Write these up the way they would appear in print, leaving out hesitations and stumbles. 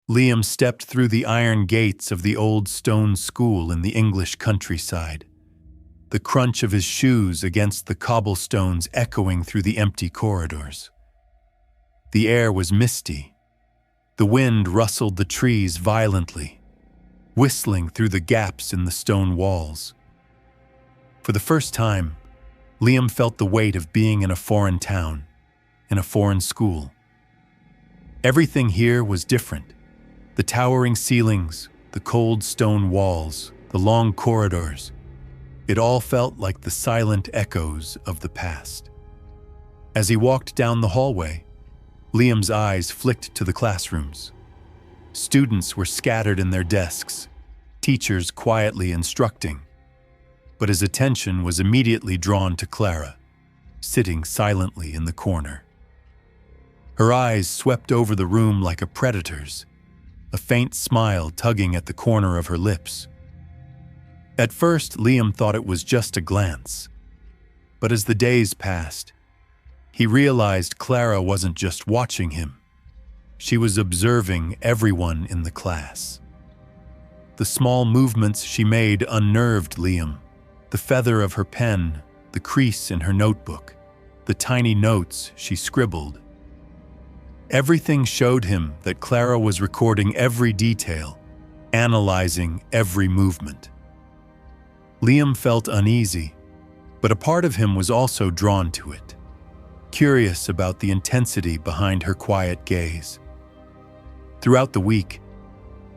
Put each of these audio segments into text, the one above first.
Liam stepped through the iron gates of the old stone school in the English countryside, the crunch of his shoes against the cobblestones echoing through the empty corridors. The air was misty. The wind rustled the trees violently, whistling through the gaps in the stone walls. For the first time, Liam felt the weight of being in a foreign town, in a foreign school. Everything here was different. The towering ceilings, the cold stone walls, the long corridors. It all felt like the silent echoes of the past. As he walked down the hallway, Liam's eyes flicked to the classrooms. Students were scattered in their desks, teachers quietly instructing. But his attention was immediately drawn to Clara, sitting silently in the corner. Her eyes swept over the room like a predator's, a faint smile tugging at the corner of her lips. At first, Liam thought it was just a glance. But as the days passed, he realized Clara wasn't just watching him. She was observing everyone in the class. The small movements she made unnerved Liam. The feather of her pen, the crease in her notebook, the tiny notes she scribbled. Everything showed him that Clara was recording every detail, analyzing every movement. Liam felt uneasy, but a part of him was also drawn to it, curious about the intensity behind her quiet gaze. Throughout the week,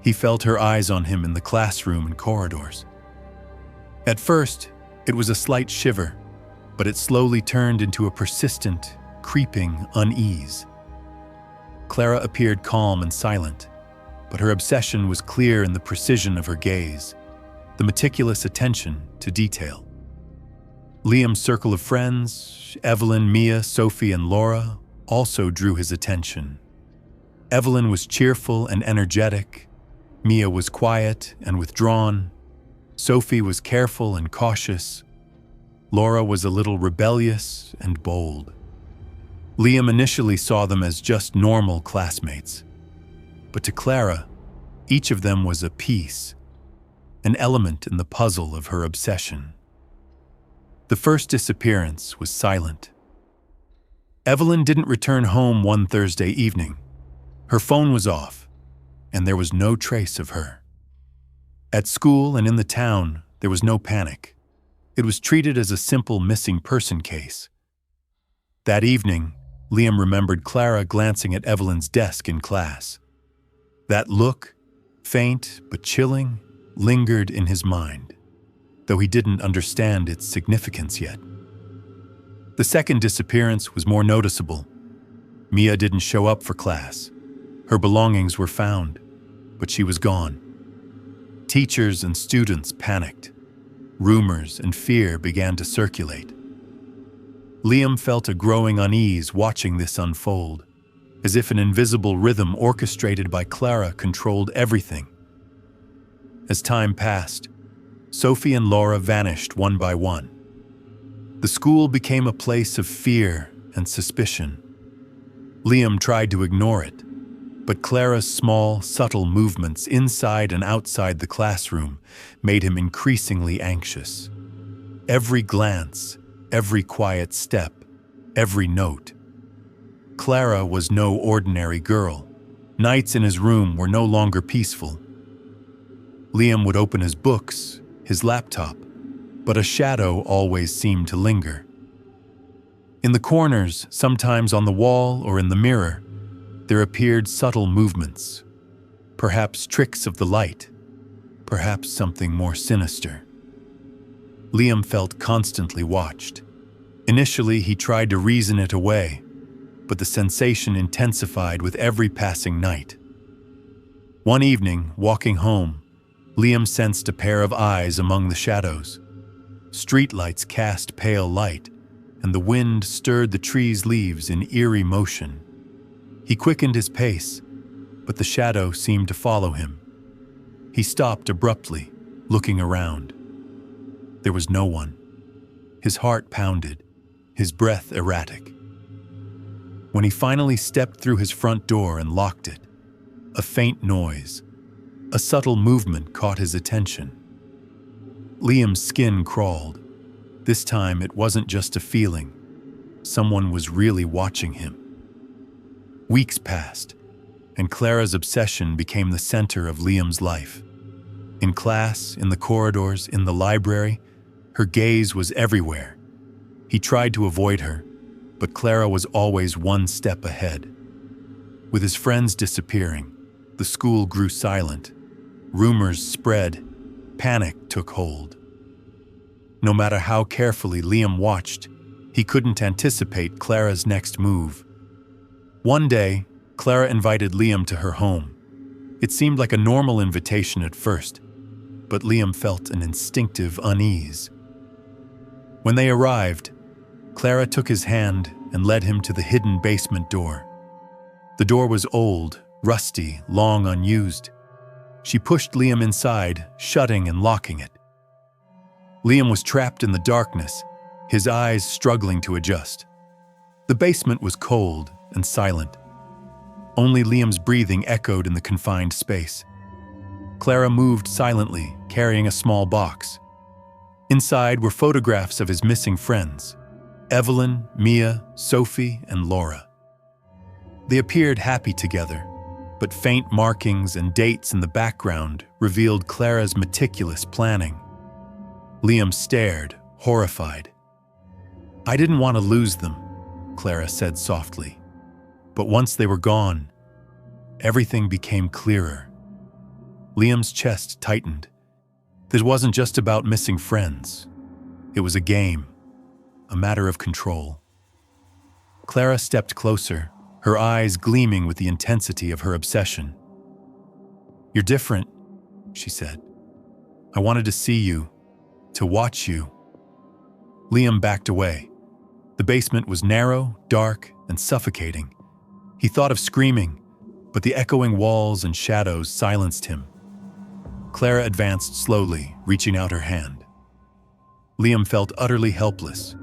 he felt her eyes on him in the classroom and corridors. At first, it was a slight shiver, but it slowly turned into a persistent, creeping unease. Clara appeared calm and silent, but her obsession was clear in the precision of her gaze, the meticulous attention to detail. Liam's circle of friends, Evelyn, Mia, Sophie, and Laura, also drew his attention. Evelyn was cheerful and energetic. Mia was quiet and withdrawn. Sophie was careful and cautious. Laura was a little rebellious and bold. Liam initially saw them as just normal classmates. But to Clara, each of them was a piece, an element in the puzzle of her obsession. The first disappearance was silent. Evelyn didn't return home one Thursday evening. Her phone was off, and there was no trace of her. At school and in the town, there was no panic. It was treated as a simple missing person case. That evening, Liam remembered Clara glancing at Evelyn's desk in class. That look, faint but chilling, lingered in his mind, though he didn't understand its significance yet. The second disappearance was more noticeable. Mia didn't show up for class. Her belongings were found, but she was gone. Teachers and students panicked. Rumors and fear began to circulate. Liam felt a growing unease watching this unfold, as if an invisible rhythm orchestrated by Clara controlled everything. As time passed, Sophie and Laura vanished one by one. The school became a place of fear and suspicion. Liam tried to ignore it, but Clara's small, subtle movements inside and outside the classroom made him increasingly anxious. Every glance, every quiet step, every note. Clara was no ordinary girl. Nights in his room were no longer peaceful. Liam would open his books, his laptop, but a shadow always seemed to linger. In the corners, sometimes on the wall or in the mirror, there appeared subtle movements, perhaps tricks of the light, perhaps something more sinister. Liam felt constantly watched. Initially, he tried to reason it away, but the sensation intensified with every passing night. One evening, walking home, Liam sensed a pair of eyes among the shadows. Streetlights cast pale light, and the wind stirred the trees' leaves in eerie motion. He quickened his pace, but the shadow seemed to follow him. He stopped abruptly, looking around. There was no one. His heart pounded, his breath erratic. When he finally stepped through his front door and locked it, a faint noise, a subtle movement caught his attention. Liam's skin crawled. This time it wasn't just a feeling. Someone was really watching him. Weeks passed, and Clara's obsession became the center of Liam's life. In class, in the corridors, in the library, her gaze was everywhere. He tried to avoid her, but Clara was always one step ahead. With his friends disappearing, the school grew silent. Rumors spread. Panic took hold. No matter how carefully Liam watched, he couldn't anticipate Clara's next move. One day, Clara invited Liam to her home. It seemed like a normal invitation at first, but Liam felt an instinctive unease. When they arrived, Clara took his hand and led him to the hidden basement door. The door was old, rusty, long unused. She pushed Liam inside, shutting and locking it. Liam was trapped in the darkness, his eyes struggling to adjust. The basement was cold and silent. Only Liam's breathing echoed in the confined space. Clara moved silently, carrying a small box. Inside were photographs of his missing friends: Evelyn, Mia, Sophie, and Laura. They appeared happy together, but faint markings and dates in the background revealed Clara's meticulous planning. Liam stared, horrified. "I didn't want to lose them," Clara said softly. But once they were gone, everything became clearer. Liam's chest tightened. This wasn't just about missing friends. It was a game, a matter of control. Clara stepped closer, her eyes gleaming with the intensity of her obsession. "You're different," she said. "I wanted to see you, to watch you." Liam backed away. The basement was narrow, dark, and suffocating. He thought of screaming, but the echoing walls and shadows silenced him. Clara advanced slowly, reaching out her hand. Liam felt utterly helpless.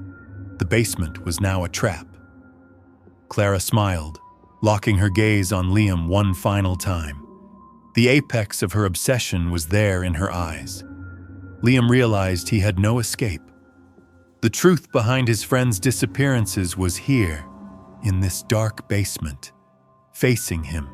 The basement was now a trap. Clara smiled, locking her gaze on Liam one final time. The apex of her obsession was there in her eyes. Liam realized he had no escape. The truth behind his friends' disappearances was here, in this dark basement, facing him.